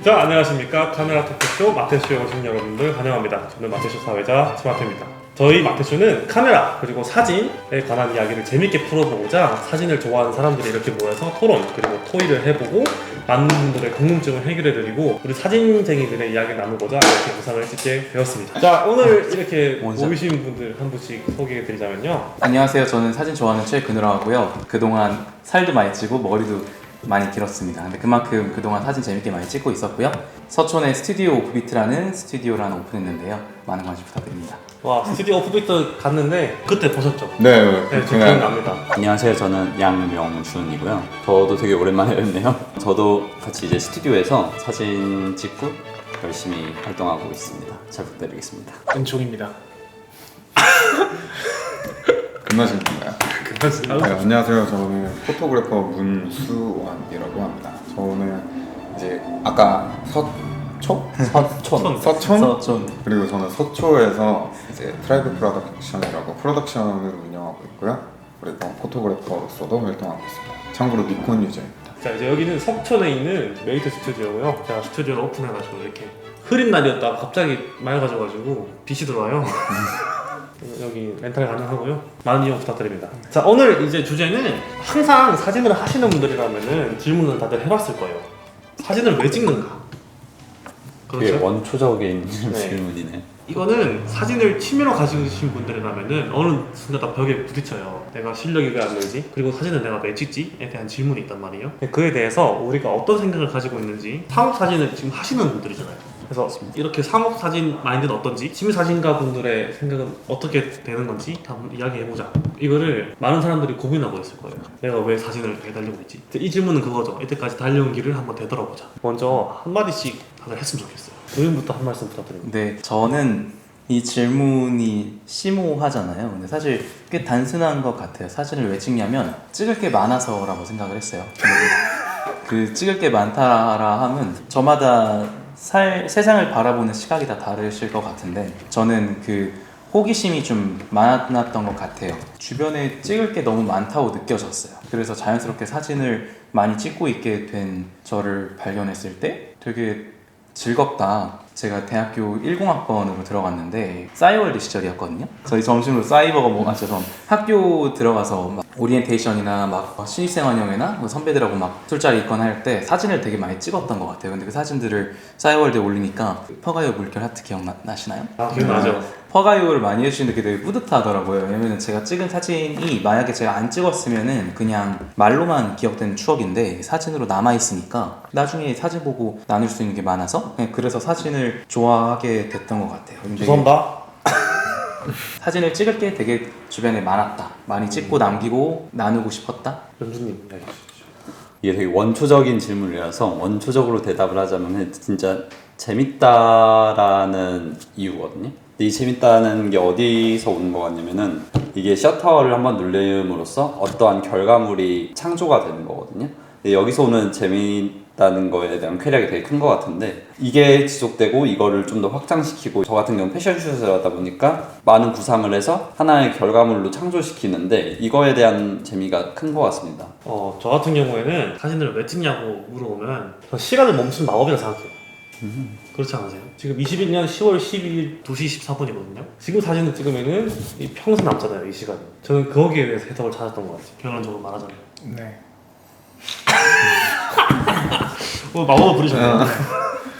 자, 안녕하십니까. 카메라 토크쇼 마테쇼에 오신 여러분들 환영합니다. 저는 마테쇼 사회자 지마테입니다. 저희 마테쇼는 카메라 그리고 사진에 관한 이야기를 재밌게 풀어보고자 사진을 좋아하는 사람들이 이렇게 모여서 토론 그리고 토의를 해보고 많은 분들의 궁금증을 해결해드리고 우리 사진쟁이들의 이야기를 나누고자 이렇게 영상을 찍게 되었습니다. 자, 오늘 이렇게 모이신 분들 한 분씩 소개해드리자면요. 안녕하세요. 저는 사진 좋아하는 최근우라고 하고요. 그동안 살도 많이 찌고 머리도 많이 길었습니다. 근데 그만큼 그동안 사진 재밌게 많이 찍고 있었고요. 서촌에 스튜디오 오프비트라는 스튜디오를 하나 오픈했는데요. 많은 관심 부탁드립니다. 와, 스튜디오 오프비트 갔는데 그때 보셨죠? 네, 네, 저 기억납니다. 안녕하세요. 저는 양명준이고요. 저도 되게 오랜만에 뵙네요. 저도 같이 이제 스튜디오에서 사진 찍고 열심히 활동하고 있습니다. 잘 부탁드리겠습니다. 은총입니다. 끝나신가요? 끝났어요? 네, 안녕하세요. 저는 포토그래퍼 문수원이라고 합니다. 저는 이제 아까 서촌? 그리고 저는 서초에서 이제 트라이브 프로덕션이라고 프로덕션을 운영하고 있고요. 그리고 포토그래퍼로서도 활동하고 있습니다. 참고로 니콘 유저입니다. 자, 이제 여기는 석천에 있는 메이트 스튜디오고요. 제가 스튜디오를 오픈해가지고 이렇게 흐린 날이었다가 갑자기 맑아져가지고 빛이 들어와요. 여기 렌탈 가능하고요. 많은 이용 부탁드립니다. 자, 오늘 이제 주제는 항상 사진을 하시는 분들이라면은 질문을 다들 해봤을 거예요. 사진을 왜 찍는가? 그게 그렇죠? 원초적인 네. 질문이네. 이거는 사진을 취미로 가지신 분들이라면은 어느 순간 다 벽에 부딪혀요. 내가 실력이 왜 안 늘지? 그리고 사진을 내가 왜 찍지?에 대한 질문이 있단 말이에요. 그에 대해서 우리가 어떤 생각을 가지고 있는지 상업 사진을 지금 하시는 분들이잖아요. 그래서 이렇게 상업 사진 마인드는 어떤지, 취미 사진가 분들의 생각은 어떻게 되는 건지 한번 이야기해보자. 이거를 많은 사람들이 고민하고 있을 거예요. 내가 왜 사진을 달리고 있지? 이 질문은 그거죠. 이때까지 달려온 길을 한번 되돌아보자. 먼저 한마디씩 다들 했으면 좋겠어요. 의원부터 한 말씀 부탁드립니다. 네, 저는 이 질문이 심오하잖아요. 근데 사실 꽤 단순한 것 같아요. 사진을 왜 찍냐면 찍을 게 많아서라고 생각을 했어요. 그 찍을 게 많다라 하면 저마다 세상을 바라보는 시각이 다 다르실 것 같은데 저는 그 호기심이 좀 많았던 것 같아요. 주변에 찍을 게 너무 많다고 느껴졌어요. 그래서 자연스럽게 사진을 많이 찍고 있게 된 저를 발견했을 때 되게 즐겁다. 제가 대학교 10학번으로 들어갔는데 싸이월드 시절이었거든요. 저희 점심으로 싸이버거 먹어서 학교 들어가서 막 오리엔테이션이나 막 신입생활영회나 선배들하고 막 술자리 있거나 할 때 사진을 되게 많이 찍었던 것 같아요. 근데 그 사진들을 싸이월드에 올리니까 퍼가요 물결 하트 기억나시나요? 아, 기억나죠? 퍼가요를 많이 해주시는 게 되게 뿌듯하더라고요. 왜냐면 제가 찍은 사진이 만약에 제가 안 찍었으면은 그냥 말로만 기억되는 추억인데 사진으로 남아있으니까 나중에 사진 보고 나눌 수 있는 게 많아서 그래서 사진을 좋아하게 됐던 것 같아요. 죄송합니다. 사진을 찍을 게 되게 주변에 많았다. 많이 찍고 남기고 나누고 싶었다. 연주님 이야기 주시죠. 이게 되게 원초적인 질문이라서 원초적으로 대답을 하자면 진짜 재밌다라는 이유거든요. 근데 이 재밌다는 게 어디서 오는 것 같냐면은 이게 셔터를 한번 누름으로써 어떠한 결과물이 창조가 되는 거거든요. 근데 여기서 오는 재미있다는 거에 대한 쾌락이 되게 큰 것 같은데 이게 지속되고 이거를 좀 더 확장시키고 저 같은 경우는 패션슛을 하다 보니까 많은 구상을 해서 하나의 결과물로 창조시키는데 이거에 대한 재미가 큰 것 같습니다. 저 같은 경우에는 사진을 왜 찍냐고 물어보면 저 시간을 멈춘 마법이라 생각해요. 그렇지 않으세요? 지금 21년 10월 12일 2시 14분이거든요. 지금 사진을 찍으면은 평생 남잖아요, 이 시간이. 저는 거기에 대해서 해석을 찾았던 것 같아요. 결론적으로 말하자면. 네. 마법을 부르셨네요.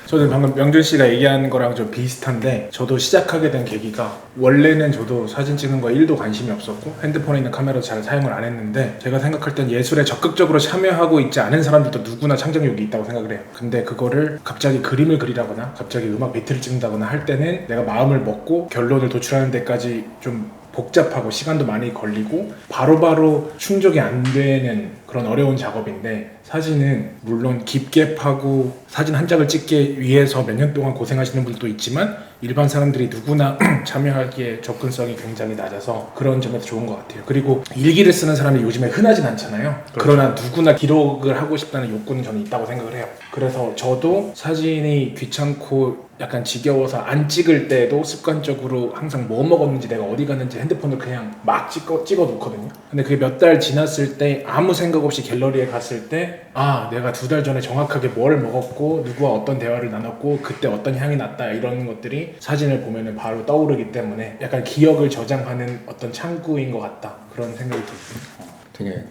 저는 방금 명준 씨가 얘기한 거랑 좀 비슷한데 저도 시작하게 된 계기가 원래는 저도 사진 찍는 거에 1도 관심이 없었고 핸드폰에 있는 카메라도 잘 사용을 안 했는데 제가 생각할 땐 예술에 적극적으로 참여하고 있지 않은 사람들도 누구나 창작욕이 있다고 생각을 해요. 근데 그거를 갑자기 그림을 그리라거나 갑자기 음악 비트를 찍는다거나 할 때는 내가 마음을 먹고 결론을 도출하는 데까지 좀 복잡하고 시간도 많이 걸리고 바로바로 충족이 안 되는 그런 어려운 작업인데 사진은 물론 깊게 파고 사진 한 장을 찍기 위해서 몇 년 동안 고생하시는 분들도 있지만 일반 사람들이 누구나 참여하기에 접근성이 굉장히 낮아서 그런 점에서 좋은 것 같아요. 그리고 일기를 쓰는 사람이 요즘에 흔하진 않잖아요. 그렇죠. 그러나 누구나 기록을 하고 싶다는 욕구는 저는 있다고 생각을 해요. 그래서 저도 사진이 귀찮고 약간 지겨워서 안 찍을 때도 습관적으로 항상 뭐 먹었는지 내가 어디 갔는지 핸드폰을 그냥 막 찍어 놓거든요. 근데 그게 몇 달 지났을 때 아무 생각 생각 없이 갤러리에 갔을 때 아 내가 2달 전에 정확하게 뭘 먹었고 누구와 어떤 대화를 나눴고 그때 어떤 향이 났다 이런 것들이 사진을 보면은 바로 떠오르기 때문에 약간 기억을 저장하는 어떤 창구인 것 같다 그런 생각이 들어요. 되게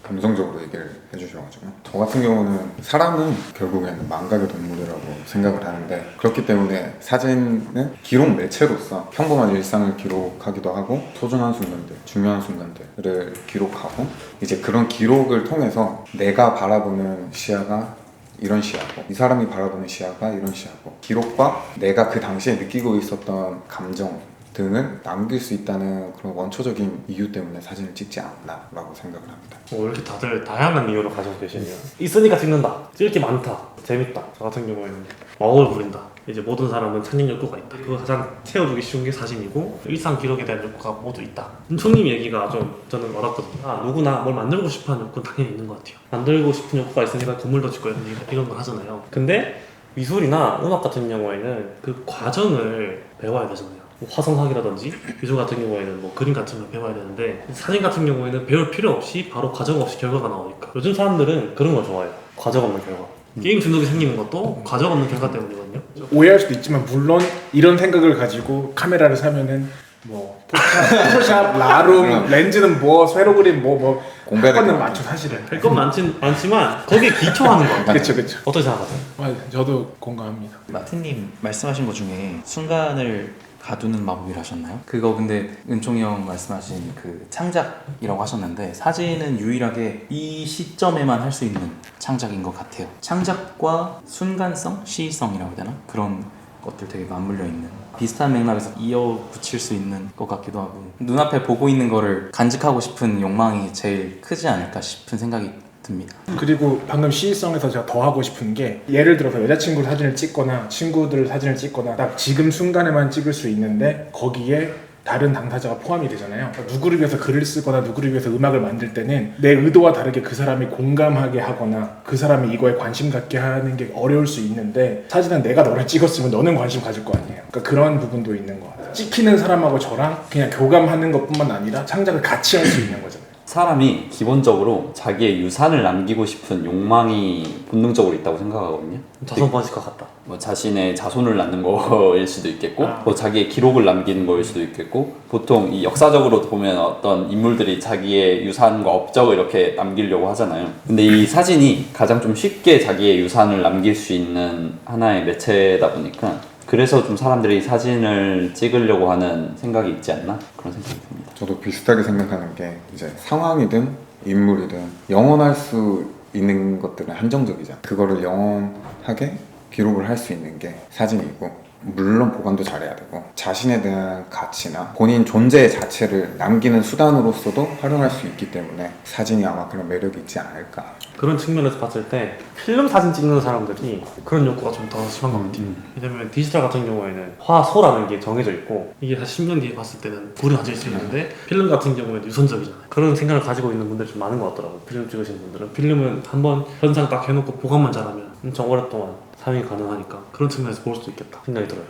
감성적으로 얘기를 해주셔가지고 저 같은 경우는 사람은 결국에는 망각의 동물이라고 생각을 하는데 그렇기 때문에 사진은 기록 매체로서 평범한 일상을 기록하기도 하고 소중한 순간들, 중요한 순간들을 기록하고 이제 그런 기록을 통해서 내가 바라보는 시야가 이런 시야고 이 사람이 바라보는 시야가 이런 시야고 기록과 내가 그 당시에 느끼고 있었던 감정 등을 남길 수 있다는 그런 원초적인 이유 때문에 사진을 찍지 않나라고 생각을 합니다. 왜 이렇게 다들 다양한 이유로 가지고 계시네요. 있으니까 찍는다. 찍을 게 많다. 재밌다. 저 같은 경우에는 마법을 부린다. 이제 모든 사람은 창작 욕구가 있다. 그거 가장 채워주기 쉬운 게 사진이고 일상 기록에 대한 욕구가 모두 있다. 총님 얘기가 좀 저는 와닿거든요. 아 누구나 뭘 만들고 싶어하는 욕구는 당연히 있는 것 같아요. 만들고 싶은 욕구가 있으니까 건물도 짓고 이런 거 하잖아요. 근데 미술이나 음악 같은 경우에는 그 과정을 배워야 되잖아요. 화성학이라든지 미술 같은 경우에는 뭐 그림 같은 걸 배워야 되는데 사진 같은 경우에는 배울 필요 없이 바로 과정 없이 결과가 나오니까 요즘 사람들은 그런 걸 좋아해요. 과정 없는 결과. 게임 중독이 생기는 것도 과정 없는 결과 때문이거든요. 오해할 수도 있지만 물론 이런 생각을 가지고 카메라를 사면은 뭐 포토샵, 라룸, 렌즈는 뭐 세로 그림 뭐 공부해야 할 될 거는 것 많죠 사실은. 할 건 많지만 거기에 기초하는 거 같아요. 그렇죠. 어떻게 생각하세요? 저도 공감합니다. 마틴님 말씀하신 것 중에 순간을 가두는 마법이라 하셨나요? 그거 근데 은총이 형 말씀하신 그 창작이라고 하셨는데 사진은 유일하게 이 시점에만 할 수 있는 창작인 것 같아요. 창작과 순간성, 시의성이라고 해야 되나? 그런 것들 되게 맞물려 있는 비슷한 맥락에서 이어붙일 수 있는 것 같기도 하고 눈앞에 보고 있는 거를 간직하고 싶은 욕망이 제일 크지 않을까 싶은 생각이 듭니다. 그리고 방금 시의성에서 제가 더 하고 싶은 게 예를 들어서 여자친구 사진을 찍거나 친구들 사진을 찍거나 딱 지금 순간에만 찍을 수 있는데 거기에 다른 당사자가 포함이 되잖아요. 누구를 위해서 글을 쓰거나 누구를 위해서 음악을 만들 때는 내 의도와 다르게 그 사람이 공감하게 하거나 그 사람이 이거에 관심 갖게 하는 게 어려울 수 있는데 사진은 내가 너를 찍었으면 너는 관심 가질 거 아니에요. 그러니까 그런 부분도 있는 것 같아요. 찍히는 사람하고 저랑 그냥 교감하는 것뿐만 아니라 창작을 같이 할 수 있는 거잖아요. 사람이 기본적으로 자기의 유산을 남기고 싶은 욕망이 본능적으로 있다고 생각하거든요. 자손 번식 것 같다. 뭐 자신의 자손을 낳는 거일 수도 있겠고 뭐 자기의 기록을 남기는 거일 수도 있겠고 보통 이 역사적으로 보면 어떤 인물들이 자기의 유산과 업적을 이렇게 남기려고 하잖아요. 근데 이 사진이 가장 좀 쉽게 자기의 유산을 남길 수 있는 하나의 매체다 보니까 그래서 좀 사람들이 사진을 찍으려고 하는 생각이 있지 않나 그런 생각이 듭니다. 저도 비슷하게 생각하는 게 이제 상황이든 인물이든 영원할 수 있는 것들은 한정적이잖아. 그거를 영원하게 기록을 할 수 있는 게 사진이고 물론 보관도 잘해야 되고 자신에 대한 가치나 본인 존재 자체를 남기는 수단으로서도 활용할 수 있기 때문에 사진이 아마 그런 매력이 있지 않을까. 그런 측면에서 봤을 때 필름 사진 찍는 사람들이 그런 욕구가 좀 더 심한 것 같아요. 왜냐면 디지털 같은 경우에는 화소라는 게 정해져 있고 이게 사실 10년 뒤에 봤을 때는 불이 가질 수 있는데 필름 같은 경우에는 유선적이잖아요. 그런 생각을 가지고 있는 분들이 좀 많은 것 같더라고요. 필름 찍으시는 분들은 필름은 한번 현상 딱 해놓고 보관만 잘하면 엄청 오랫동안 사용이 가능하니까 그런 측면에서 볼 수도 있겠다 생각이 들어요.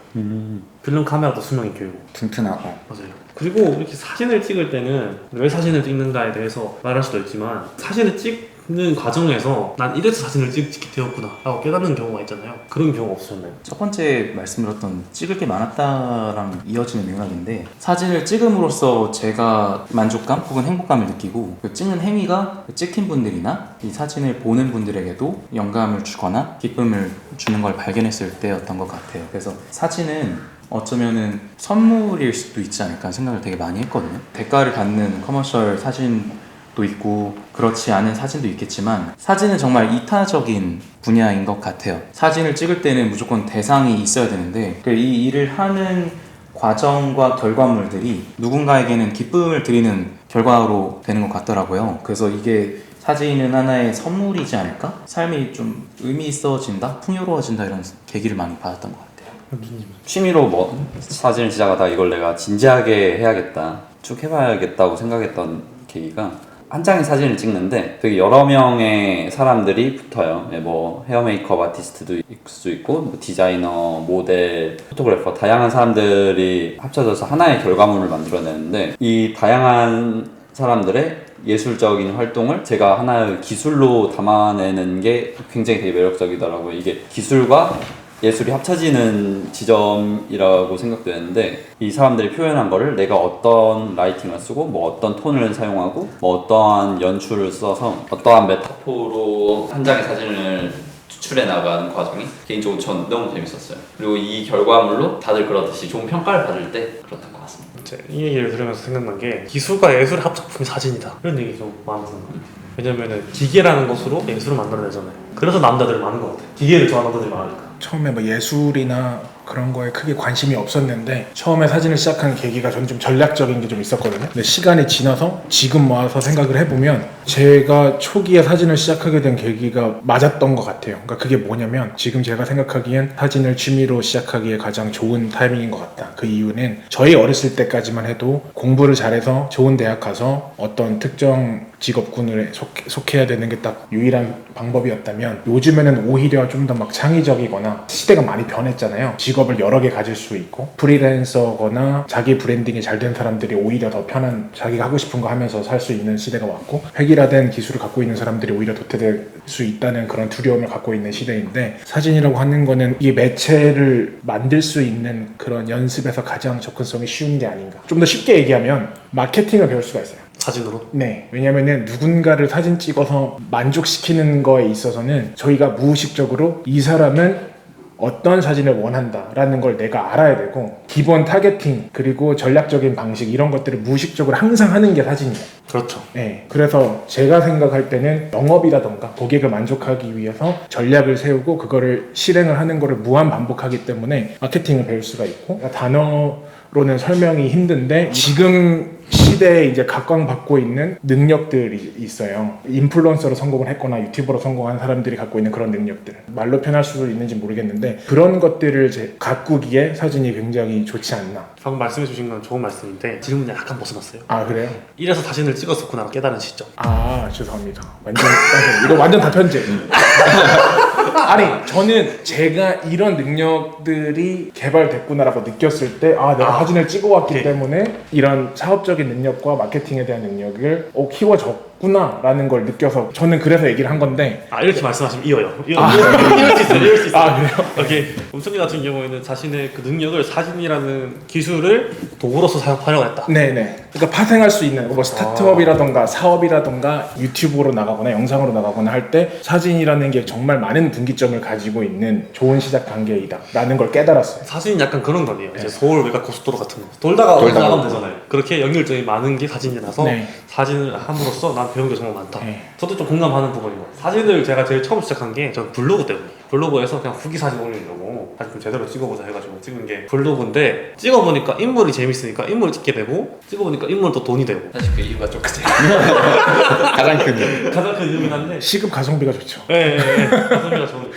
필름 카메라도 수명이 길고 튼튼하고 맞아요. 그리고 이렇게 사진을 찍을 때는 왜 사진을 찍는가에 대해서 말할 수도 있지만 사진을 찍는 과정에서 난 이래서 사진을 찍게 되었구나 라고 깨닫는 경우가 있잖아요. 그런 경우 없으셨나요? 첫 번째 말씀드렸던 찍을 게 많았다랑 이어지는 맥락인데 사진을 찍음으로써 제가 만족감 혹은 행복감을 느끼고 그 찍는 행위가 그 찍힌 분들이나 이 사진을 보는 분들에게도 영감을 주거나 기쁨을 주는 걸 발견했을 때였던 것 같아요. 그래서 사진은 어쩌면은 선물일 수도 있지 않을까 생각을 되게 많이 했거든요. 대가를 받는 커머셜 사진도 있고 그렇지 않은 사진도 있겠지만 사진은 정말 이타적인 분야인 것 같아요. 사진을 찍을 때는 무조건 대상이 있어야 되는데 이 일을 하는 과정과 결과물들이 누군가에게는 기쁨을 드리는 결과로 되는 것 같더라고요. 그래서 이게 사진은 하나의 선물이지 않을까? 삶이 좀 의미 있어진다? 풍요로워진다 이런 계기를 많이 받았던 것 같아요. 취미로 뭐 사진을 시작하다 이걸 내가 진지하게 해야겠다 쭉 해봐야겠다고 생각했던 계기가 한 장의 사진을 찍는데 되게 여러 명의 사람들이 붙어요. 뭐 헤어 메이크업 아티스트도 있을 수 있고 뭐 디자이너, 모델, 포토그래퍼 다양한 사람들이 합쳐져서 하나의 결과물을 만들어내는데 이 다양한 사람들의 예술적인 활동을 제가 하나의 기술로 담아내는 게 굉장히 되게 매력적이더라고요. 이게 기술과 예술이 합쳐지는 지점이라고 생각되는데 이 사람들이 표현한 거를 내가 어떤 라이팅을 쓰고 뭐 어떤 톤을 사용하고 뭐 어떠한 연출을 써서 어떠한 메타포로 한 장의 사진을 추출해 나가는 과정이 개인적으로 전 너무 재밌었어요. 그리고 이 결과물로 다들 그렇듯이 좋은 평가를 받을 때 그렇던 것 같습니다. 이제 이 얘기를 들으면서 생각난 게 기술과 예술의 합작품이 사진이다 이런 얘기 좀 많이 듣는 것 같아요. 왜냐면은 기계라는 것으로 예술을 만들어내잖아요. 그래서 남자들이 많은 것 같아요. 기계를 좋아하는 남자들이 많으니까. 처음에 뭐 예술이나 그런 거에 크게 관심이 없었는데 처음에 사진을 시작한 계기가 저는 좀 전략적인 게 좀 있었거든요. 근데 시간이 지나서 지금 와서 생각을 해보면 제가 초기에 사진을 시작하게 된 계기가 맞았던 것 같아요. 그러니까 그게 뭐냐면 지금 제가 생각하기엔 사진을 취미로 시작하기에 가장 좋은 타이밍인 것 같다. 그 이유는 저희 어렸을 때까지만 해도 공부를 잘해서 좋은 대학 가서 어떤 특정 직업군을 속해야 되는 게 딱 유일한 방법이었다면 요즘에는 오히려 좀 더 막 창의적이거나 시대가 많이 변했잖아요. 직업을 여러 개 가질 수 있고 프리랜서거나 자기 브랜딩이 잘 된 사람들이 오히려 더 편한 자기가 하고 싶은 거 하면서 살 수 있는 시대가 왔고 획일화된 기술을 갖고 있는 사람들이 오히려 도태될 수 있다는 그런 두려움을 갖고 있는 시대인데 사진이라고 하는 거는 이 매체를 만들 수 있는 그런 연습에서 가장 접근성이 쉬운 게 아닌가. 좀 더 쉽게 얘기하면 마케팅을 배울 수가 있어요. 사진으로? 네, 왜냐면은 누군가를 사진 찍어서 만족시키는 거에 있어서는 저희가 무의식적으로 이 사람은 어떤 사진을 원한다라는 걸 내가 알아야 되고 기본 타겟팅 그리고 전략적인 방식 이런 것들을 무의식적으로 항상 하는 게 사진이에요. 그렇죠. 네, 그래서 제가 생각할 때는 영업이라던가 고객을 만족하기 위해서 전략을 세우고 그거를 실행을 하는 거를 무한 반복하기 때문에 마케팅을 배울 수가 있고 단어로는 설명이 힘든데 지금 시대에 이제 각광받고 있는 능력들이 있어요. 인플루언서로 성공을 했거나 유튜버로 성공한 사람들이 갖고 있는 그런 능력들. 말로 표현할 수 있는지 모르겠는데 그런 것들을 이제 가꾸기에 사진이 굉장히 좋지 않나. 방금 말씀해 주신 건 좋은 말씀인데 질문이 약간 벗어났어요. 아 그래요? 이래서 사진을 찍었었구나 깨달은 시점. 아 죄송합니다. 완전 이거 완전 다 편집. 아니 저는 제가 이런 능력들이 개발됐구나라고 느꼈을 때 내가 사진을 찍어왔기 오케이. 때문에 이런 사업적인 능력과 마케팅에 대한 능력을 키워졌구나라는 걸 느껴서 저는 그래서 얘기를 한 건데 이렇게 말씀하시면 이어요. 이럴 수 있어요. 이럴 수 있어요. 그래요? 오케이. umsungi 같은 경우에는 자신의 그 능력을 사진이라는 기술을 도구로서 사용하려고 했다. 네네. 그러니까 파생할 수 있는 뭐 스타트업이라던가 사업이라던가 유튜브로 나가거나 영상으로 나가거나 할 때 사진이라는 게 정말 많은 분기점을 가지고 있는 좋은 시작 단계이다라는 걸 깨달았어요. 사진이 약간 그런 거네요. 이제 서울 외곽 고속도로 같은 거 돌다가 나가면 되잖아요. 그렇게 연결점이 많은 게 사진이라서 네. 사진을 함으로써 난 배운 게 정말 많다. 네. 저도 좀 공감하는 부분이고 사진을 제가 제일 처음 시작한 게 전 블로그 때문에 블로그에서 그냥 후기 사진 올리려고 사진 좀 제대로 찍어보자 해가지고 찍은 게 블로그인데 찍어보니까 인물이 재밌으니까 인물을 찍게 되고 찍어보니까 인물도 돈이 되고 사실 그 이유가 좀 크죠. 가장 큰 이유. 가장 큰 이유긴 한데 시급 가성비가 좋죠. 예. 가성비가 좋은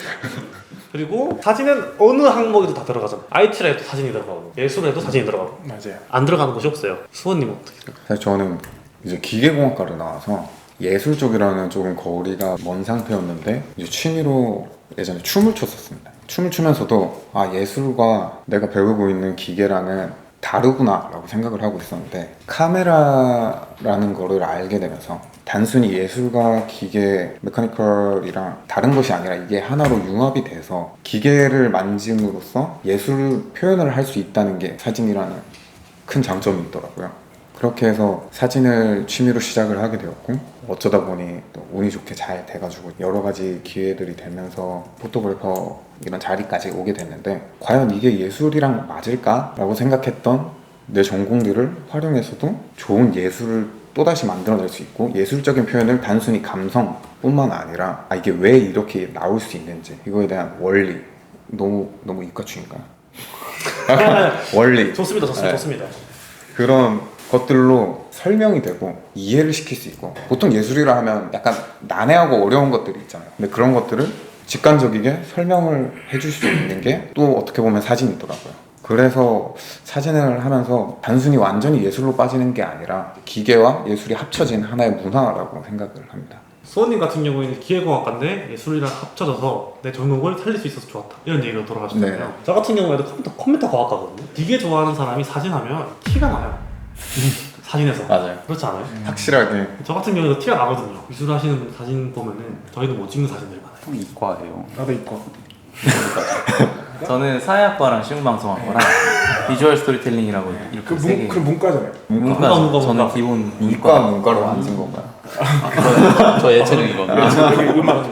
그리고 사진은 어느 항목에도 다 들어가잖아. IT라 해도 사진이 들어가고 예술에도 사진이 들어가고 맞아요. 안 들어가는 곳이 없어요. 수원님은 어떻게 생각해요? 사실 저는 이제 기계공학과를 나와서 예술 쪽이랑은 조금 거리가 먼 상태였는데 이제 취미로 예전에 춤을 췄었습니다. 춤을 추면서도 예술과 내가 배우고 있는 기계랑은 다르구나 라고 생각을 하고 있었는데 카메라라는 거를 알게 되면서 단순히 예술과 기계, 메카니컬이랑 다른 것이 아니라 이게 하나로 융합이 돼서 기계를 만짐으로써 예술 표현을 할 수 있다는 게 사진이라는 큰 장점이 있더라고요. 그렇게 해서 사진을 취미로 시작을 하게 되었고 어쩌다 보니 또 운이 좋게 잘 돼가지고 여러 가지 기회들이 되면서 포토그래퍼 이런 자리까지 오게 됐는데 과연 이게 예술이랑 맞을까? 라고 생각했던 내 전공들을 활용해서도 좋은 예술을 또다시 만들어낼 수 있고 예술적인 표현을 단순히 감성뿐만 아니라 이게 왜 이렇게 나올 수 있는지 이거에 대한 원리 너무 이과충인가요? 원리 좋습니다. 네. 좋습니다. 그런 것들로 설명이 되고 이해를 시킬 수 있고 보통 예술이라 하면 약간 난해하고 어려운 것들이 있잖아요. 근데 그런 것들을 직관적이게 설명을 해줄 수 있는 게 또 어떻게 보면 사진이더라고요. 그래서 사진을 하면서 단순히 완전히 예술로 빠지는 게 아니라 기계와 예술이 합쳐진 하나의 문화라고 생각을 합니다. 수원님 같은 경우에는 기계공학과인데 예술이랑 합쳐져서 내 전공을 살릴 수 있어서 좋았다 이런 얘기로 돌아가셨잖아요. 네. 저 같은 경우에도 컴퓨터 과학과거든요. 되게 좋아하는 사람이 사진하면 티가 나요. 사진에서. 맞아요. 그렇지 않아요? 확실하게 저 같은 경우는 티가 나거든요. 미술 하시는 분 사진 보면은 저희는 못 찍는 사진들 많아요. 형 이과예요. 나도 있고. 저는 사회학과랑 시흥방송학과랑 비주얼 스토리텔링이라고 이렇게 세 개. 그 문과잖아요. 문과 문과. 저는 기본 이과 문과로 앉은 건가요? 저 예체능이거든요. 여기 음악.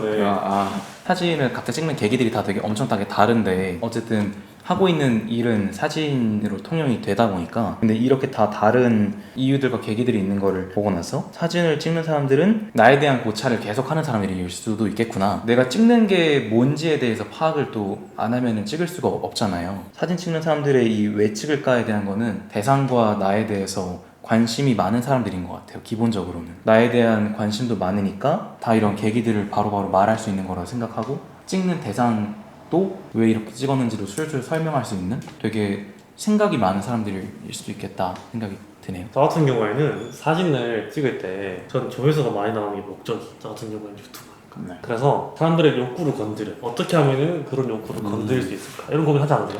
사진을 각자 찍는 계기들이 다 되게 엄청나게 다른데 어쨌든 하고 있는 일은 사진으로 통용이 되다 보니까 근데 이렇게 다 다른 이유들과 계기들이 있는 거를 보고 나서 사진을 찍는 사람들은 나에 대한 고찰을 계속하는 사람들일 수도 있겠구나. 내가 찍는 게 뭔지에 대해서 파악을 또 안 하면은 찍을 수가 없잖아요. 사진 찍는 사람들의 이 왜 찍을까에 대한 거는 대상과 나에 대해서 관심이 많은 사람들인 것 같아요. 기본적으로는 나에 대한 관심도 많으니까 다 이런 계기들을 바로바로 말할 수 있는 거라고 생각하고 찍는 대상도 왜 이렇게 찍었는지도 술술 설명할 수 있는 되게 생각이 많은 사람들일 수도 있겠다 생각이 드네요. 저 같은 경우에는 사진을 찍을 때 전 조회수가 많이 나오는 게 목적이 저 같은 경우에는 유튜브니까. 네. 그래서 사람들의 욕구를 건드려 어떻게 하면은 그런 욕구를 건드릴 수 있을까 이런 고민 하지 않으세요?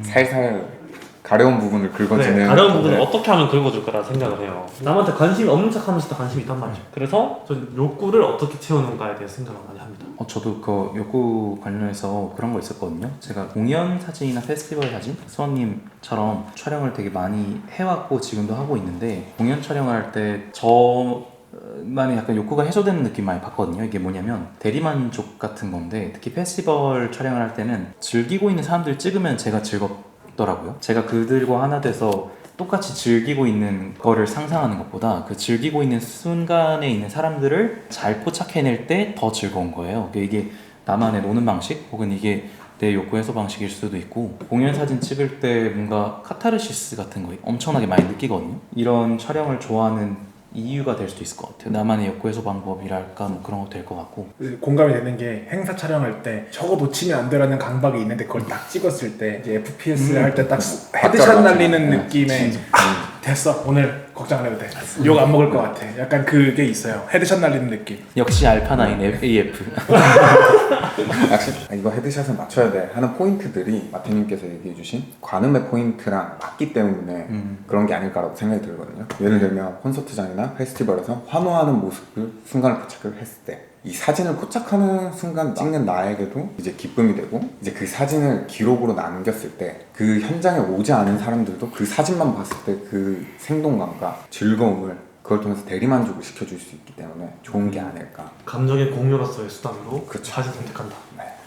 살살 가려운 부분을 긁어주는 네, 가려운 부분을 어떻게 하면 긁어줄 거라 생각을 해요. 남한테 관심이 없는 척하면서도 관심이 있단 말이죠. 그래서 전 욕구를 어떻게 채우는가에 대해 생각을 많이 합니다. 저도 그 욕구 관련해서 그런 거 있었거든요. 제가 공연 사진이나 페스티벌 사진, 수원님처럼 촬영을 되게 많이 해왔고 지금도 하고 있는데 공연 촬영을 할 때 저만의 약간 욕구가 해소되는 느낌 많이 받거든요. 이게 뭐냐면 대리만족 같은 건데 특히 페스티벌 촬영을 할 때는 즐기고 있는 사람들 찍으면 제가 즐겁더라고요. 제가 그들과 하나 돼서 똑같이 즐기고 있는 거를 상상하는 것보다 그 즐기고 있는 순간에 있는 사람들을 잘 포착해낼 때 더 즐거운 거예요. 이게 나만의 노는 방식 혹은 이게 내 욕구 해소 방식일 수도 있고 공연 사진 찍을 때 뭔가 카타르시스 같은 거 엄청나게 많이 느끼거든요. 이런 촬영을 좋아하는 이유가 될 수도 있을 것 같아요. 나만의 욕구 해소 방법이랄까 뭐 그런 것도 될 것 같고 공감이 되는 게 행사 촬영할 때 저거 놓치면 안 되라는 강박이 있는데 그걸 딱 찍었을 때 이제 FPS 할 때 딱 헤드샷 날리는 느낌의 됐어 오늘 걱정 안 해도 돼 욕 안 먹을 것 같아 약간 그게 있어요. 헤드샷 날리는 느낌. 역시 알파나인 AF 역시 이거 헤드샷을 맞춰야 돼 하는 포인트들이 마태님께서 얘기해주신 관음의 포인트랑 맞기 때문에 그런 게 아닐까라고 생각이 들거든요. 예를 들면 콘서트장이나 페스티벌에서 환호하는 모습을 순간을 포착을 했을 때 이 사진을 포착하는 순간 찍는 나에게도 이제 기쁨이 되고 이제 그 사진을 기록으로 남겼을 때 그 현장에 오지 않은 사람들도 그 사진만 봤을 때 그 생동감과 즐거움을 그걸 통해서 대리만족을 시켜줄 수 있기 때문에 좋은 게 아닐까. 감정의 공유로서의 수단으로 그쵸. 사진 선택한다.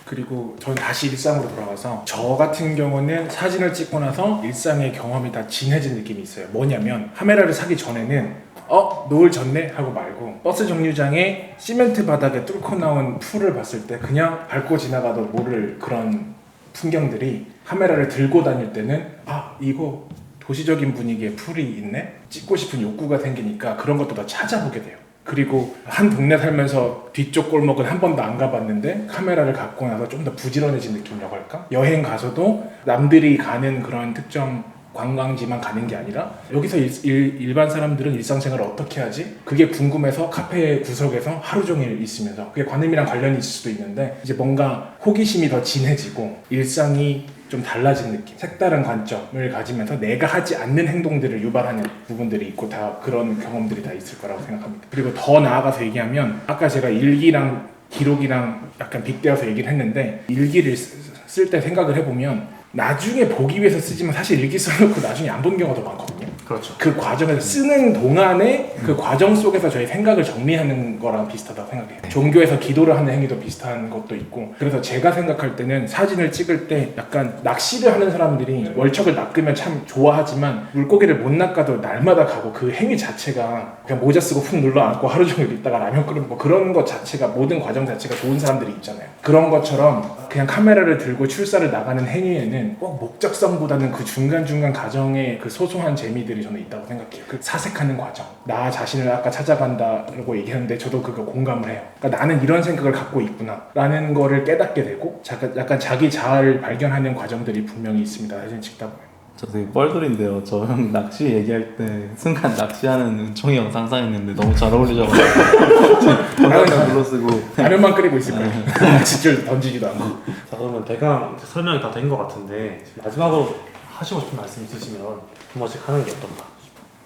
그리고 저는 다시 일상으로 돌아가서 저 같은 경우는 사진을 찍고 나서 일상의 경험이 다 진해진 느낌이 있어요. 뭐냐면 카메라를 사기 전에는 노을 졌네 하고 말고 버스 정류장에 시멘트 바닥에 뚫고 나온 풀을 봤을 때 그냥 밟고 지나가도 모를 그런 풍경들이 카메라를 들고 다닐 때는 이거 도시적인 분위기에 풀이 있네? 찍고 싶은 욕구가 생기니까 그런 것도 다 찾아보게 돼요. 그리고 한 동네 살면서 뒤쪽 골목은 한 번도 안 가봤는데 카메라를 갖고 나서 좀 더 부지런해진 느낌이라고 할까? 여행 가서도 남들이 가는 그런 특정 관광지만 가는 게 아니라 여기서 일반 사람들은 일상생활을 어떻게 하지? 그게 궁금해서 카페 구석에서 하루 종일 있으면서 그게 관음이랑 관련이 있을 수도 있는데 이제 뭔가 호기심이 더 진해지고 일상이 좀 달라진 느낌, 색다른 관점을 가지면서 내가 하지 않는 행동들을 유발하는 부분들이 있고 다 그런 경험들이 다 있을 거라고 생각합니다. 그리고 더 나아가서 얘기하면 아까 제가 일기랑 기록이랑 약간 빗대어서 얘기를 했는데 일기를 쓸 때 생각을 해보면 나중에 보기 위해서 쓰지만 사실 일기 써놓고 나중에 안 본 경우가 더 많거든요. 그렇죠. 그 과정에서 쓰는 동안에 그 과정 속에서 저희 생각을 정리하는 거랑 비슷하다고 생각해요. 종교에서 기도를 하는 행위도 비슷한 것도 있고 그래서 제가 생각할 때는 사진을 찍을 때 약간 낚시를 하는 사람들이 월척을 낚으면 참 좋아하지만 물고기를 못 낚아도 날마다 가고 그 행위 자체가 그냥 모자 쓰고 훅 눌러 앉고 하루 종일 있다가 라면 끓여 먹고 그런 것 자체가 모든 과정 자체가 좋은 사람들이 있잖아요. 그런 것처럼 그냥 카메라를 들고 출사를 나가는 행위에는 꼭 목적성보다는 그 중간중간 과정의 그 소소한 재미들이 저는 있다고 생각해요. 그 사색하는 과정. 나 자신을 아까 찾아간다고 얘기했는데 저도 그거 공감을 해요. 그러니까 나는 이런 생각을 갖고 있구나 라는 거를 깨닫게 되고 약간 자기 자아를 발견하는 과정들이 분명히 있습니다. 사진 찍다 보면. 저 되게 뻘돌인데요. 저 형 낚시 얘기할 때 순간 낚시하는 은총이 형 상상했는데 너무 잘 어울리셔가지고 동영상 불러 쓰고 라면만 끓이고 있을 거예요. 진짜 던지지도 않고. 자 그러면 대강 설명이 다 된 것 같은데 마지막으로 하시고 싶은 말씀 있으시면 한 번씩 하는 게 어떤가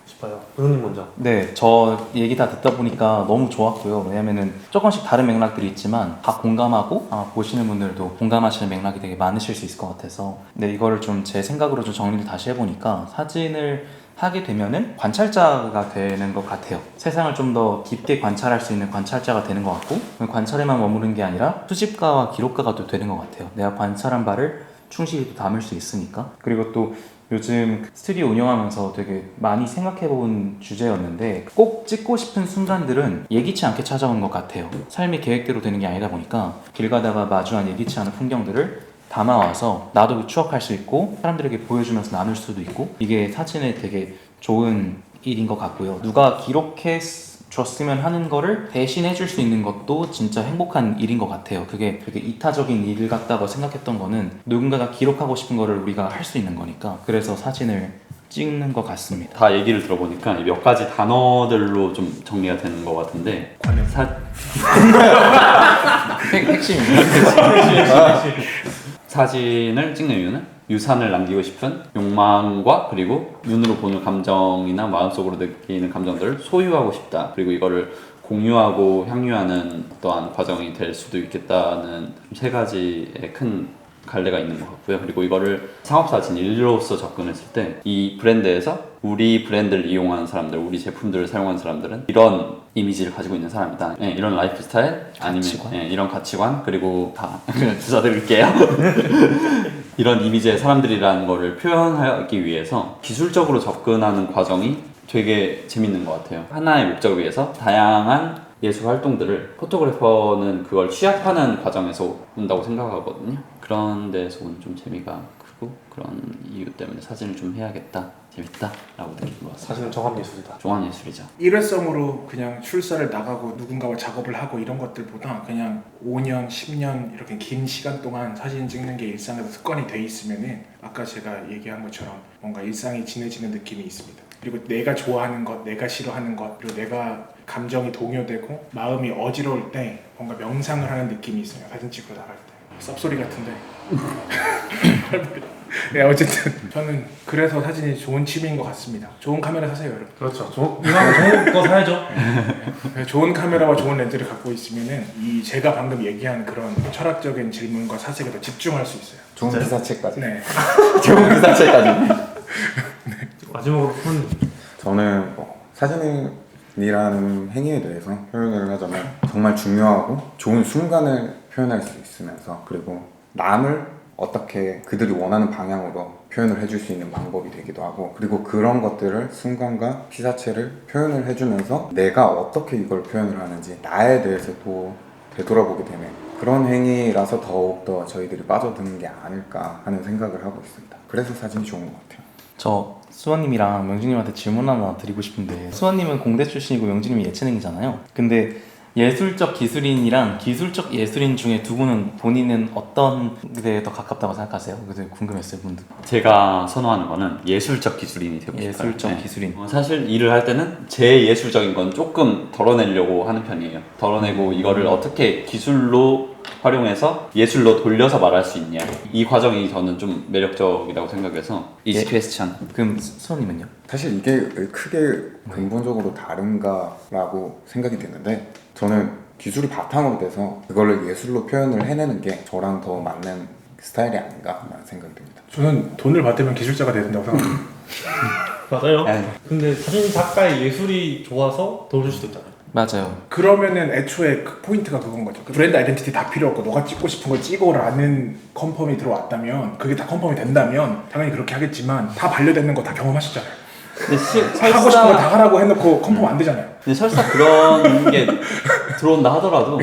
싶어요. 싶어요. 부모님 먼저. 네, 저 얘기 다 듣다 보니까 너무 좋았고요. 왜냐면은 조금씩 다른 맥락들이 있지만 다 공감하고 아마 보시는 분들도 공감하시는 맥락이 되게 많으실 수 있을 것 같아서 근데 이거를 좀 제 생각으로 좀 정리를 다시 해보니까 사진을 하게 되면은 관찰자가 되는 것 같아요. 세상을 좀 더 깊게 관찰할 수 있는 관찰자가 되는 것 같고 관찰에만 머무는 게 아니라 수집가와 기록가가 또 되는 것 같아요. 내가 관찰한 바를 충실히 또 담을 수 있으니까. 그리고 또 요즘 스튜디오 운영하면서 되게 많이 생각해본 주제였는데 꼭 찍고 싶은 순간들은 예기치 않게 찾아오는 것 같아요. 삶이 계획대로 되는 게 아니다 보니까 길 가다가 마주한 예기치 않은 풍경들을 담아와서 나도 추억할 수 있고 사람들에게 보여주면서 나눌 수도 있고 이게 사진의 되게 좋은 일인 것 같고요. 누가 기록해 줬으면 하는 거를 대신해 줄 수 있는 것도 진짜 행복한 일인 것 같아요. 그게 되게 이타적인 일 같다고 생각했던 거는 누군가가 기록하고 싶은 거를 우리가 할 수 있는 거니까 그래서 사진을 찍는 것 같습니다. 다 얘기를 들어보니까 몇 가지 단어들로 좀 정리가 되는 것 같은데 핵심입니다. 사진을 찍는 이유는 유산을 남기고 싶은 욕망과 그리고 눈으로 보는 감정이나 마음속으로 느끼는 감정들을 소유하고 싶다. 그리고 이거를 공유하고 향유하는 또한 과정이 될 수도 있겠다는 세 가지의 큰 갈래가 있는 것 같고요. 그리고 이거를 상업사진 일로서 접근했을 때 이 브랜드에서 우리 브랜드를 이용하는 사람들, 우리 제품들을 사용하는 사람들은 이런 이미지를 가지고 있는 사람이다. 네, 이런 라이프 스타일 아니면 네, 이런 가치관 그리고 다 주사 드릴게요. 이런 이미지의 사람들이라는 거를 표현하기 위해서 기술적으로 접근하는 과정이 되게 재밌는 것 같아요. 하나의 목적을 위해서 다양한 예술 활동들을 포토그래퍼는 그걸 취합하는 과정에서 온다고 생각하거든요. 그런 데서 오는 좀 재미가 크고 그런 이유 때문에 사진을 좀 해야겠다, 재밌다 라고 느낀 것 같습니다. 사진은 종합예술이다. 종합예술이죠. 일회성으로 그냥 출사를 나가고 누군가와 작업을 하고 이런 것들보다 그냥 5년, 10년 이렇게 긴 시간 동안 사진 찍는 게 일상에서 습관이 돼 있으면은 아까 제가 얘기한 것처럼 뭔가 일상이 진해지는 느낌이 있습니다. 그리고 내가 좋아하는 것, 내가 싫어하는 것, 그리고 내가 감정이 동요되고 마음이 어지러울 때 뭔가 명상을 하는 느낌이 있어요. 사진 찍으러 나갈 때. 쌉소리 같은데. 네, 어쨌든 저는 그래서 사진이 좋은 취미인 것 같습니다. 좋은 카메라 사세요, 여러분. 그렇죠. 이왕 좋은 거 사야죠. 네, 좋은 카메라와 좋은 렌즈를 갖고 있으면은 이 제가 방금 얘기한 그런 철학적인 질문과 사색에 더 집중할 수 있어요. 좋은 기사책까지. 네. 좋은 기사체까지. 마지막으로 저는 사진이라는 행위에 대해서 표현을 하자면 정말 중요하고 좋은 순간을 표현할 수 있으면서 그리고 남을 어떻게 그들이 원하는 방향으로 표현을 해줄 수 있는 방법이 되기도 하고 그리고 그런 것들을 순간과 피사체를 표현을 해주면서 내가 어떻게 이걸 표현을 하는지 나에 대해서 또 되돌아보게 되는 그런 행위라서 더욱더 저희들이 빠져드는 게 아닐까 하는 생각을 하고 있습니다. 그래서 사진이 좋은 것 같아요. 저 수원님이랑 명진님한테 질문 하나 드리고 싶은데 수원님은 공대 출신이고 명진님이 예체능이잖아요. 근데 예술적 기술인이랑 기술적 예술인 중에 두 분은 본인은 어떤 데에 더 가깝다고 생각하세요? 그게 궁금했어요, 분들. 제가 선호하는 거는 예술적 기술인이 되고 싶어요. 예술적 기술인. 사실 일을 할 때는 제 예술적인 건 조금 덜어내려고 하는 편이에요. 덜어내고 이거를 어떻게 기술로 활용해서 예술로 돌려서 말할 수 있냐. 이 과정이 저는 좀 매력적이라고 생각해서 이지 퀘스천. 그럼 수원님은요? 사실 이게 왜 크게 근본적으로 다른가라고 생각이 드는데 저는 기술이 바탕으로 돼서 그거를 예술로 표현을 해내는 게 저랑 더 맞는 스타일이 아닌가라는 생각이 듭니다. 저는 돈을 받으면 기술자가 돼야 된다고 생각합니다. 맞아요. 네. 근데 사진 작가의 예술이 좋아서 더 올 수도 있잖아요. 맞아요. 그러면은 애초에 그 포인트가 그건 거죠. 그 브랜드 아이덴티티 다 필요 없고 너가 찍고 싶은 걸 찍어라는 컨펌이 들어왔다면 그게 다 컨펌이 된다면 당연히 그렇게 하겠지만 다 반려되는 거 다 경험하셨잖아요. 근데 하고 싶은 걸 다 하라고 해놓고 컨펌 안 되잖아요. 근데 설사 그런 게 들어온다 하더라도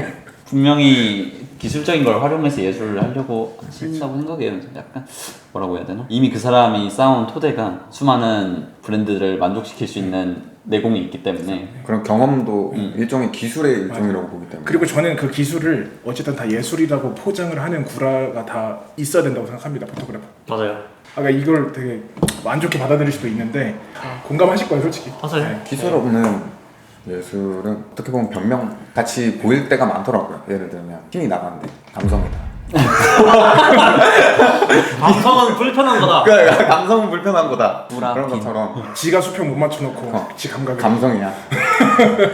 분명히 기술적인 걸 활용해서 예술을 하려고 하신다고 생각해요. 약간 뭐라고 해야 되나? 이미 그 사람이 쌓아온 토대가 수많은 브랜드를 만족시킬 수 있는 내공이 있기 때문에 그런 경험도 일종의 기술의 일종이라고 보기 때문에 그리고 저는 그 기술을 어쨌든 다 예술이라고 포장을 하는 구라가 다 있어야 된다고 생각합니다. 포토그래퍼. 맞아요. 아까 이걸 되게 안 좋게 받아들일 수도 있는데 공감하실 거예요, 솔직히. 맞아요. 네. 기술 없는 예술은 어떻게 보면 변명 같이 보일 때가 많더라고요. 예를 들면 힘이 나간데 감성이다. 감성은 불편한 거다. 그래, 감성은 불편한 거다. 우라, 그런 빈. 것처럼 지가 수평 못 맞춰놓고 지 감각이 감성이야.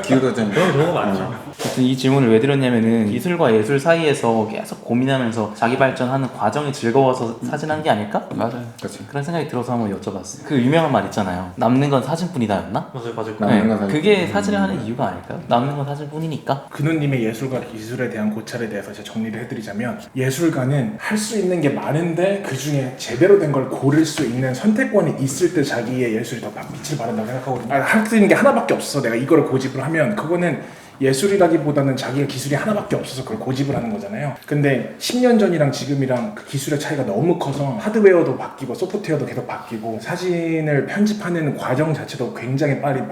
기울어진. 그런 경우가 많죠. 아무튼 이 질문을 왜 드렸냐면은 기술과 예술 사이에서 계속 고민하면서 자기 발전하는 과정이 즐거워서 사진한 게 아닐까? 맞아요. 그렇지. 그런 생각이 들어서 한번 여쭤봤어요. 그 유명한 말 있잖아요. 남는 건 사진뿐이다였나? 맞아요, 맞아요. 남는 건 사진. 그게 사진을 하는 이유가 아닐까요? 남는 건 사진뿐이니까. 근호님의 예술과 기술에 대한 고찰에 대해서 제가 정리를 해드리자면 예술가는 할 수 있는 게 많은데 그 중에 제대로 된 걸 고를 수 있는 선택권이 있을 때 자기의 예술이 더 빛을 발한다고 생각하거든요. 할 수 있는 게 하나밖에 없어. 내가 이거를 고집을 하면 그거는 예술이라기보다는 자기가 기술이 하나밖에 없어서 그걸 고집을 하는 거잖아요. 근데 10년 전이랑 지금이랑 그 기술의 차이가 너무 커서 하드웨어도 바뀌고 소프트웨어도 계속 바뀌고 사진을 편집하는 과정 자체도 굉장히 빨리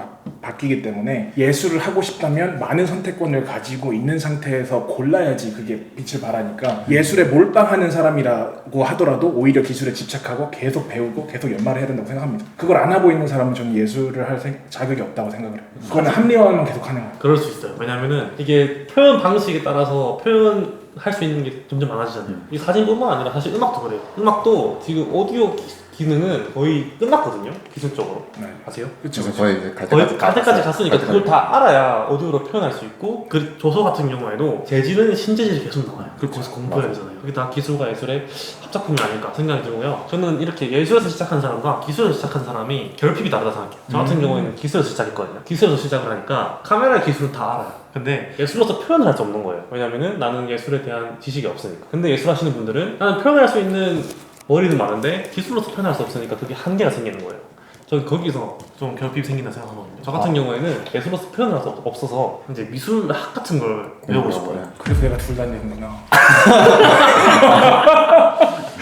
바뀌기 때문에 예술을 하고 싶다면 많은 선택권을 가지고 있는 상태에서 골라야지 그게 빛을 발하니까 예술에 몰빵하는 사람이라고 하더라도 오히려 기술에 집착하고 계속 배우고 계속 연마를 해야 된다고 생각합니다. 그걸 안 하고 있는 사람은 저는 예술을 할 자격이 없다고 생각을 해요. 그거는 합리화만 계속 하는 거예요. 그럴 수 있어요. 왜냐면은 이게 표현 방식에 따라서 표현할 수 있는 게 점점 많아지잖아요. 이 사진뿐만 아니라 사실 음악도 그래요. 음악도 지금 오디오 기능은 거의 끝났거든요. 기술적으로. 네. 아세요? 그렇죠. 그래서 거의 이제 거의 갈 때까지 갔으니까 갈 그걸 때까지. 다 알아야 오디오로 표현할 수 있고 그 조서 같은 경우에도 재질은 신재질이 계속 나와요. 그걸 거기서 공부해야 되잖아요. 그게 다 기술과 예술의 합작품이 아닐까 생각이 들고요. 저는 이렇게 예술에서 시작한 사람과 기술에서 시작한 사람이 결핍이 다르다 생각해요. 저 같은 경우에는 기술에서 시작했거든요. 기술에서 시작을 하니까 카메라의 기술은 다 알아요. 근데 예술로서 표현을 할 수 없는 거예요. 왜냐면은 나는 예술에 대한 지식이 없으니까. 근데 예술 하시는 분들은 나는 표현할 수 있는 머리는 많은데 기술로서 표현할 수 없으니까 그게 한계가 생기는 거예요. 저는 거기서 좀 결핍이 생긴다 생각하거든요. 저 같은 경우에는 예술로서 표현할 수 없어서 이제 미술학 같은 걸 배우고 싶어요. 그래서 내가 둘 다 내는구나.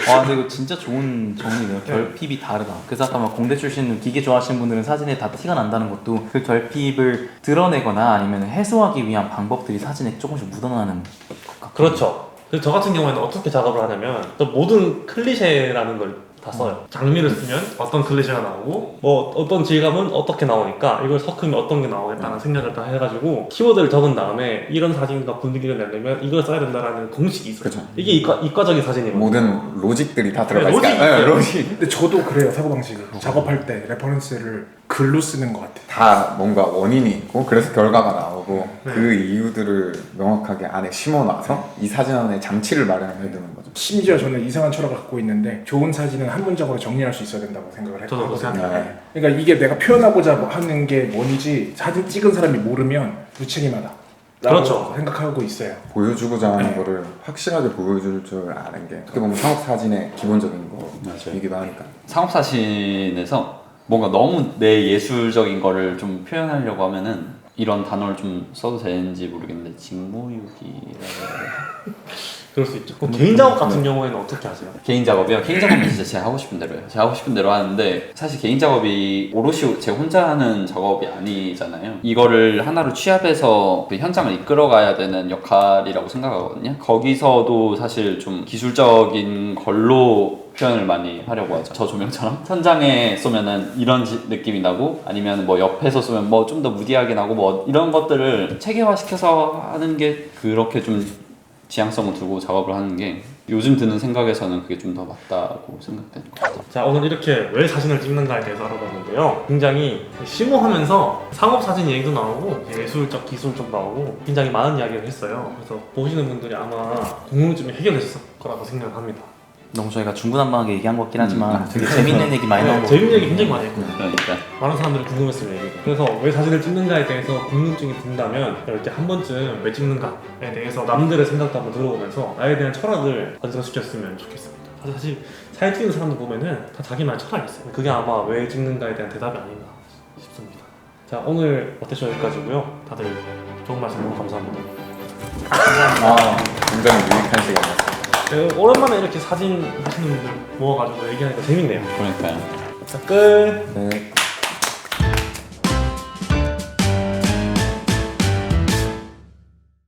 와 근데 이거 진짜 좋은 정리네요. 결핍이 다르다. 그래서 아까 막 공대 출신 기계 좋아하시는 분들은 사진에 다 티가 난다는 것도 그 결핍을 드러내거나 아니면 해소하기 위한 방법들이 사진에 조금씩 묻어나는 것 같아요. 그렇죠. 그래서 저 같은 경우에는 어떻게 작업을 하냐면 또 모든 클리셰라는 걸 다 써요. 장미를 쓰면 어떤 클리셰가 나오고 뭐 어떤 질감은 어떻게 나오니까 이걸 섞으면 어떤 게 나오겠다는 생각을 다 해가지고 키워드를 적은 다음에 이런 사진과 분위기를 내려면 이걸 써야 된다라는 공식이 있어요. 그렇죠. 이게 이과적인 사진이거든요. 모든 로직들이 다 들어가 네, 있어요. 로직이 있어요. 로직. 근데 저도 그래요. 사고방식이. 작업할 때 레퍼런스를 글로 쓰는 것 같아요. 다 뭔가 원인이 있고 그래서 결과가 나오고 네. 그 이유들을 명확하게 안에 심어놔서 이 사진 안에 장치를 마련해 두는 거죠. 심지어 저는 이상한 철학을 갖고 있는데 좋은 사진은 한 문장으로 정리할 수 있어야 된다고 생각을 해요. 저도 그렇게 생각해요. 네. 그러니까 이게 내가 표현하고자 하는 게 뭔지 사진 찍은 사람이 모르면 무책임하다. 그렇죠. 생각하고 있어요. 보여주고자 하는 네. 거를 확실하게 보여줄 줄 아는 게 어떻게 보면 상업 사진의 기본적인 맞아요. 거이기도 하니까. 상업 사진에서 뭔가 너무 내 예술적인 거를 좀 표현하려고 하면은 이런 단어를 좀 써도 되는지 모르겠는데 직무유기라고 그럴 수 있죠. 그럼 개인 작업 같은 경우에는 어떻게 하세요? 개인 작업이요? 개인 작업은 진짜 제가 하고 싶은 대로 해요. 제가 하고 싶은 대로 하는데 사실 개인 작업이 오롯이 제가 혼자 하는 작업이 아니잖아요. 이거를 하나로 취합해서 그 현장을 이끌어가야 되는 역할이라고 생각하거든요. 거기서도 사실 좀 기술적인 걸로 표현을 많이 하려고 하죠. 저 조명처럼 현장에 쏘면은 이런 느낌이 나고 아니면 뭐 옆에서 쏘면 뭐 좀 더 무디하게 나고 뭐 이런 것들을 체계화시켜서 하는 게 그렇게 좀 지향성을 두고 작업을 하는 게 요즘 드는 생각에서는 그게 좀 더 맞다고 생각되는 것 같아요. 자, 오늘 이렇게 왜 사진을 찍는가에 대해서 알아봤는데요. 굉장히 심오하면서 상업사진 얘기도 나오고 예술적, 기술적 나오고 굉장히 많은 이야기를 했어요. 그래서 보시는 분들이 아마 궁금증이 해결됐을 거라고 생각을 합니다. 너무 저희가 중구난방하게 얘기한 것 같긴 하지만 되게 재밌는 얘기 많이 나온 것 재밌는 얘기 같아요. 굉장히 많이 했거든요. 그러니까 많은 사람들이 궁금했을 얘기가. 그래서 왜 사진을 찍는가에 대해서 궁금증이 든다면 이렇게 한 번쯤 왜 찍는가에 대해서 남들의 생각도 한번 들어보면서 나에 대한 철학을 건설시켰으면 좋겠습니다. 사실 사진 찍는 사람들 보면은 다 자기만의 철학이 있어요. 그게 아마 왜 찍는가에 대한 대답이 아닌가 싶습니다. 자, 오늘 어땠죠? 여기까지고요. 다들 좋은 말씀 너무 감사합니다. 굉장히 유익한 시간이었어요. 오랜만에 이렇게 사진 하시는 분들 모아가지고 얘기하니까 재밌네요. 그러니까요. 자, 끝! 네.